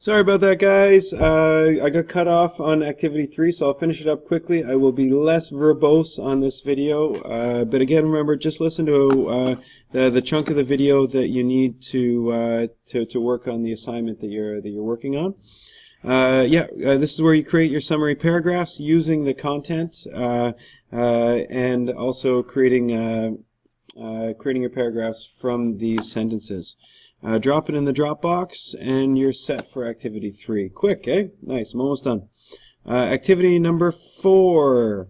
Sorry about that, guys. I got cut off on activity 3, so I'll finish it up quickly. I will be less verbose on this video, but again, remember, just listen to the chunk of the video that you need to work on the assignment that you're working on. This is where you create your summary paragraphs using the content, and also creating your paragraphs from these sentences. Drop it in the Dropbox, and you're set for activity 3. Quick, eh? Nice, I'm almost done. Activity number 4.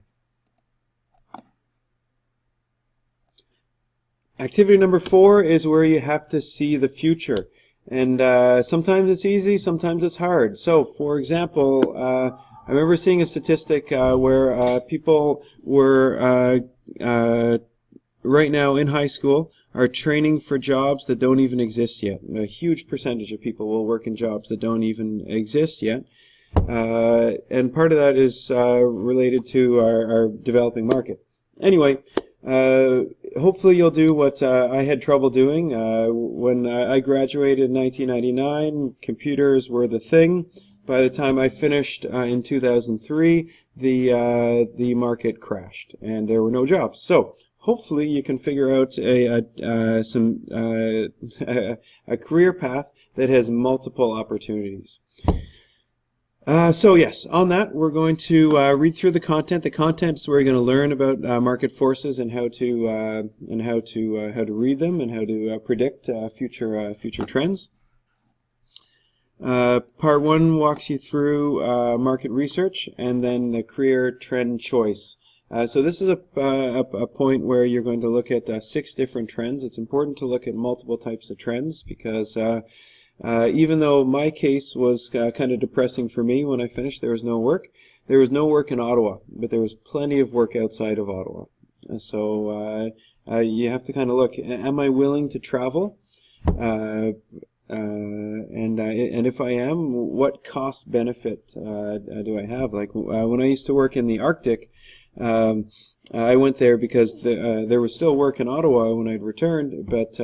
Activity number 4 is where you have to see the future. And sometimes it's easy, sometimes it's hard. So, for example, I remember seeing a statistic where people were right now in high school are training for jobs that don't even exist yet. A huge percentage of people will work in jobs that don't even exist yet. And part of that is related to our developing market. Anyway, hopefully you'll do what I had trouble doing. When I graduated in 1999, computers were the thing. By the time I finished in 2003, the market crashed and there were no jobs. So hopefully you can figure out a career path that has multiple opportunities. So yes, on that we're going to read through the content. The content is where you're going to learn about market forces and how to read them and how to predict future trends. Part 1 walks you through market research and then the career trend choice. So this is a point where you're going to look at 6 different trends. It's important to look at multiple types of trends because even though my case was kind of depressing for me when I finished, there was no work. There was no work in Ottawa, but there was plenty of work outside of Ottawa. So you have to kind of look, am I willing to travel? And if I am, what cost benefit do I have? Like when I used to work in the Arctic, I went there because there was still work in Ottawa when I'd returned, but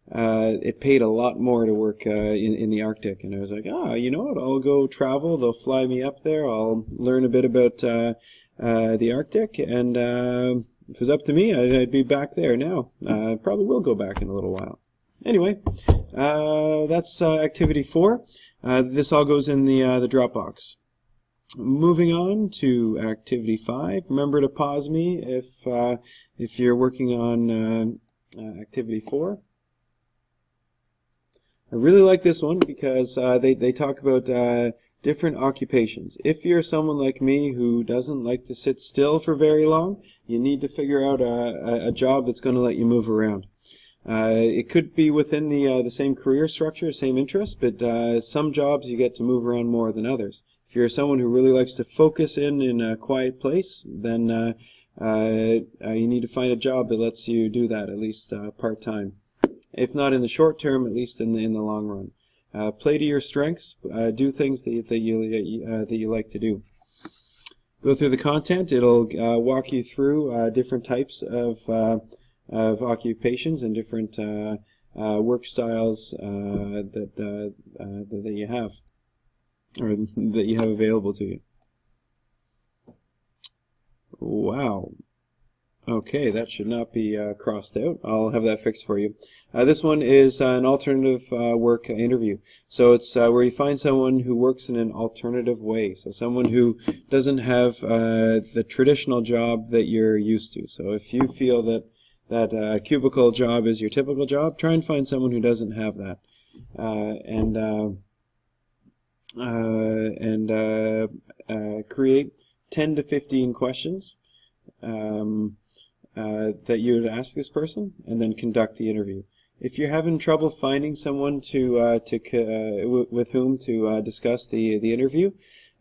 it paid a lot more to work in the Arctic. And I was like, you know what? I'll go travel. They'll fly me up there. I'll learn a bit about the Arctic, and if it was up to me, I'd be back there now. I probably will go back in a little while. Anyway, that's activity 4. This all goes in the Dropbox. Moving on to activity 5. Remember to pause me if you're working on activity 4. I really like this one because they talk about different occupations. If you're someone like me who doesn't like to sit still for very long, you need to figure out a job that's going to let you move around. It could be within the same career structure, same interest, but some jobs you get to move around more than others. If you're someone who really likes to focus in a quiet place, then you need to find a job that lets you do that, at least part-time. If not in the short term, at least in the long run. Play to your strengths. Do things that you like to do. Go through the content. It'll walk you through different types of occupations and different work styles that you have, or that you have available to you. Wow. Okay, that should not be crossed out. I'll have that fixed for you. This one is an alternative work interview. So it's where you find someone who works in an alternative way. So someone who doesn't have the traditional job that you're used to. So if you feel that a cubicle job is your typical job, try and find someone who doesn't have that. Create 10 to 15 questions that you would ask this person, and then conduct the interview. If you're having trouble finding someone with whom to discuss the interview,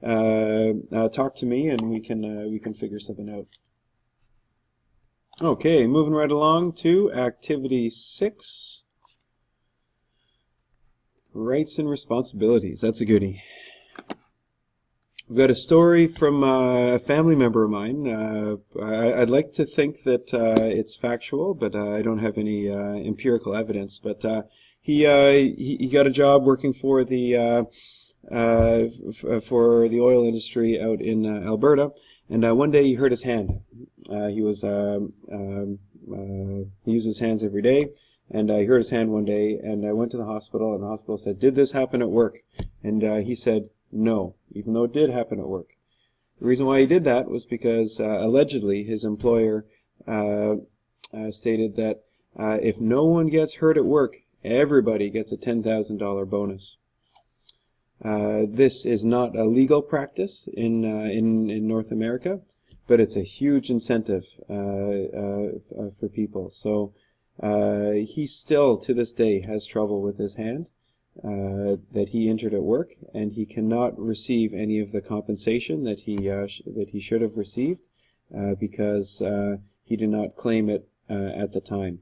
talk to me and we can figure something out. Okay, moving right along to activity 6. Rights and responsibilities. That's a goodie. We've got a story from a family member of mine. I'd like to think that it's factual, but I don't have any empirical evidence. But he got a job working for the for the oil industry out in Alberta. And one day he hurt his hand. He used his hands every day, and he hurt his hand one day. And I went to the hospital, and the hospital said, "Did this happen at work?" And he said, "No," even though it did happen at work. The reason why he did that was because allegedly his employer stated that if no one gets hurt at work, everybody gets a $10,000 bonus. This is not a legal practice in North America, but it's a huge incentive for people. So he still, to this day, has trouble with his hand that he injured at work, and he cannot receive any of the compensation that he should have received because he did not claim it at the time.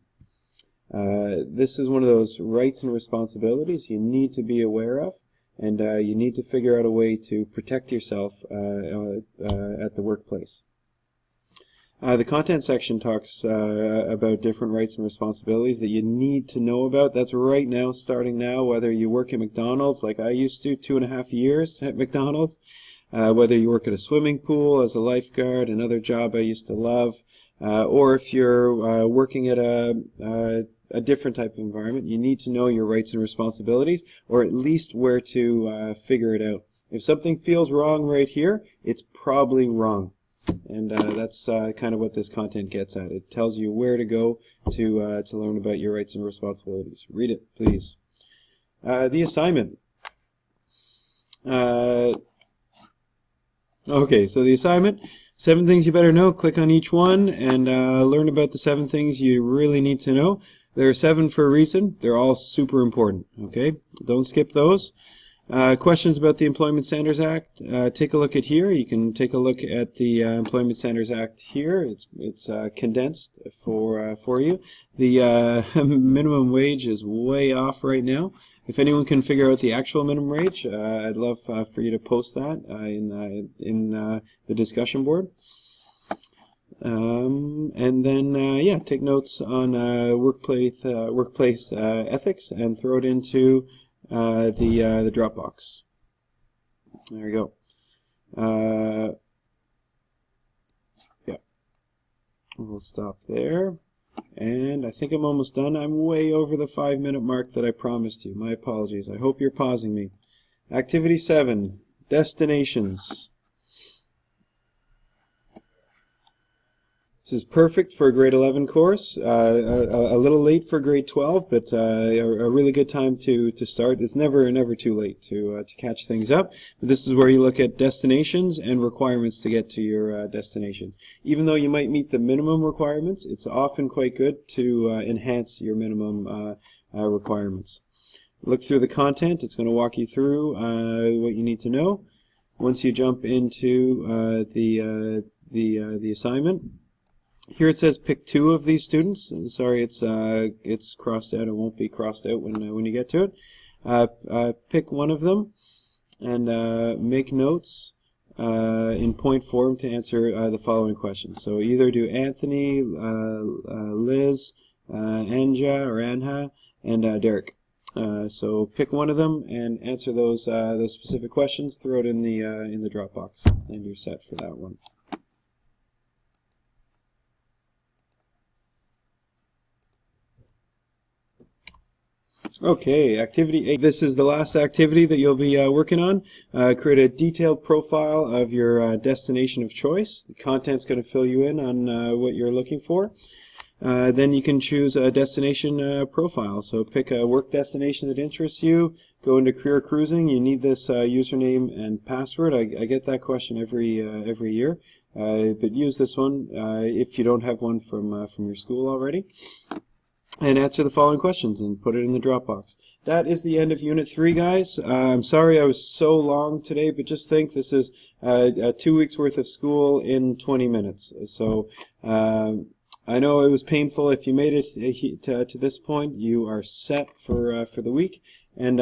This is one of those rights and responsibilities you need to be aware of, and you need to figure out a way to protect yourself at the workplace. The content section talks about different rights and responsibilities that you need to know about. That's right now, starting now, whether you work at McDonald's like I used to, 2.5 years at McDonald's, whether you work at a swimming pool as a lifeguard, another job I used to love, or if you're working at a different type of environment, you need to know your rights and responsibilities, or at least where to figure it out. If something feels wrong right here, it's probably wrong. And that's kind of what this content gets at. It tells you where to go to learn about your rights and responsibilities. Read it, please. The assignment. Okay, so the assignment, 7 things you better know. Click on each one and learn about the 7 things you really need to know. There are 7 for a reason. They're all super important, okay? Don't skip those. Questions about the Employment Standards Act, take a look at here. You can take a look at the Employment Standards Act here. It's condensed for you. The minimum wage is way off right now. If anyone can figure out the actual minimum wage, I'd love for you to post that in the discussion board. And then yeah, take notes on workplace ethics and throw it into the Dropbox. There you go. Yeah, we'll stop there. And I think I'm almost done. I'm way over the 5-minute mark that I promised you. My apologies. I hope you're pausing me. Activity 7, destinations. This is perfect for a grade 11 course, a little late for grade 12, but a really good time to start. It's never too late to catch things up. But this is where you look at destinations and requirements to get to your destination. Even though you might meet the minimum requirements, it's often quite good to enhance your minimum requirements. Look through the content. It's going to walk you through what you need to know. Once you jump into the assignment, here it says pick 2 of these students. Sorry, it's crossed out. It won't be crossed out when you get to it. Pick one of them and make notes in point form to answer the following questions. So either do Anthony, Liz, Anja or Anha, and Derek. So pick one of them and answer those specific questions. Throw it in the Dropbox, and you're set for that one. Okay, activity 8. This is the last activity that you'll be working on. Create a detailed profile of your destination of choice. The content's going to fill you in on what you're looking for. Then you can choose a destination profile. So pick a work destination that interests you. Go into career cruising. You need this username and password. I get that question every year, but use this one if you don't have one from your school already. And answer the following questions and put it in the Dropbox. That is the end of Unit 3, guys. I'm sorry I was so long today, but just think this is 2 weeks worth of school in 20 minutes. So I know it was painful. If you made it to this point, you are set for the week. And